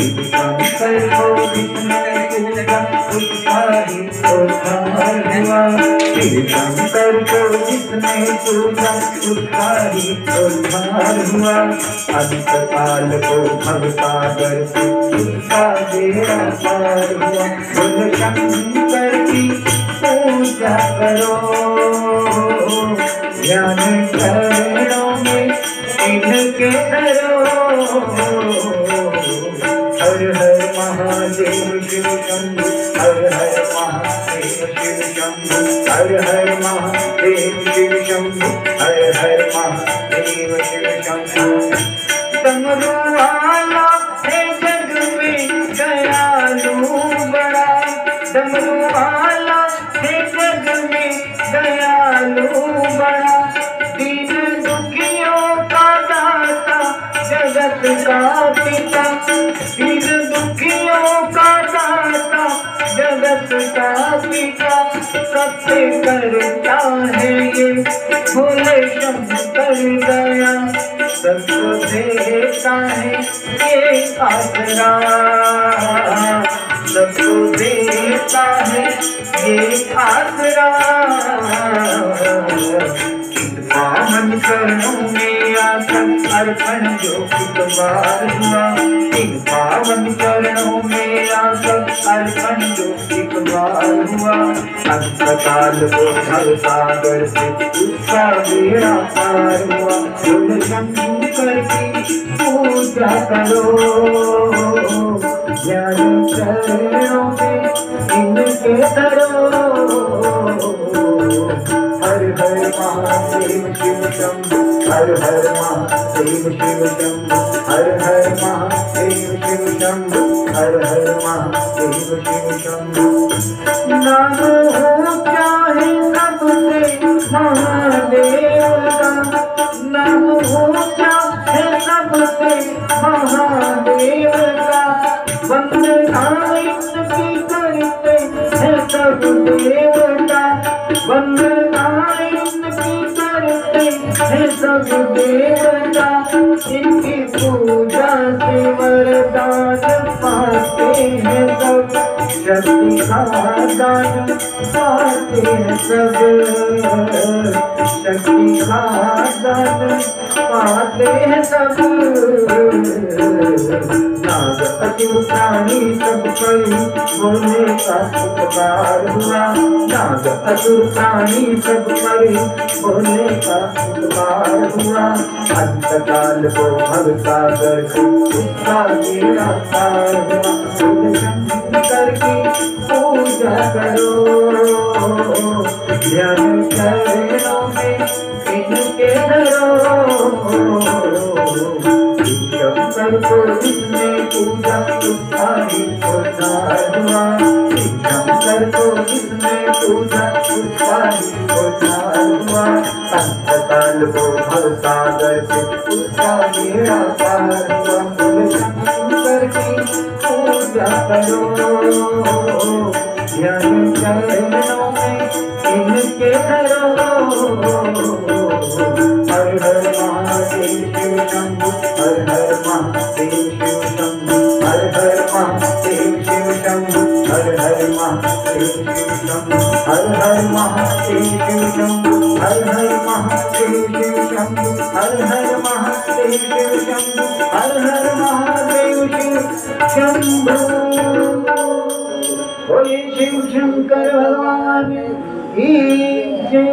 शिव शंकर को जिसने पूजा उसका ही उद्धार हुआ। शिव शंकर को जिसने पूजा उसका ही उद्धार हुआ। अंतकाल को भवसागर से उसका बेड़ा पार हुआ। बोल शंकर की पूजा करो, ज्ञान चरणों में इनके धरो। हर हर महादेव शिव शंभु, हर हर महादेव शिव शंभु, हर हर महादेव शिव शंभु, हर हर महादेव शिव शंभु। डमरू वाला है जग में दयालु बड़ा, डमरू वाला है जग में दयालु बड़ा। दीन दुखियों का दाता जगत का पिता, दीन दुखियों का दाता जगत का पिता। सबसे करता है ये भोले शंकर दया, सबको देता है ये आसरा, सबको देता है ये आसरा। पावन चरणों में आकर अर्पण जो एक बार हुआ, इन पावन चरणों में आकर अर्पण जो एक बार हुआ। अंतकाल को भवसागर से उसका बेड़ा पार हुआ। बोल शंकर की पूजा करो, ज्ञान चरणों में इनके धरो। हर हर महादेव शिव शंभु, हर हर महादेव शिव शंभु, हर हर महादेव शिव शंभु, हर हर महादेव शिव शंभु। नाम हो चाहे सबसे महादेव का, नाम हो चाहे सबसे महादेव का। वंदना इनकी करते हैं सब देवता, वंदना इनकी करते हैं सब देवता। इनकी पूजा से वरदान पाते हैं सब, शक्ति का दान पाते हैं सब, शक्ति का दान पाते हैं सब। नाग असुर प्राणी सब पर भोले का उपकार हुआ, नाग असुर प्राणी सब पर भोले का उपकार हुआ। अंतकाल को भवसागर से उसका बेड़ा पार हुआ। बोल शंकर की पूजा करो, ध्यान चरणों में इनके धरो। शंकर को जिसने पूजा उसका ही उद्धार हुआ। शंकर को जिसने पूजा उसका ही उद्धार हुआ। अंतकाल को भवसागर से उसका बेड़ा पार हुआ। बोल शंकर की पूजा करो, ध्यान चरणों में इनके धरो। हर हर महादेव शिव शंभु, हर हर महादेव शिव शंभु, हर हर महादेव शिव शंभु, हर हर महादेव शिव शंभु, हर हर महादेव शिव शंभु, हर हर महादेव शिव शंभु, हर हर महादेव शिव शंभु, हर हर महादेव शिव शंभु। बोले शिव शंकर भगवान की जय।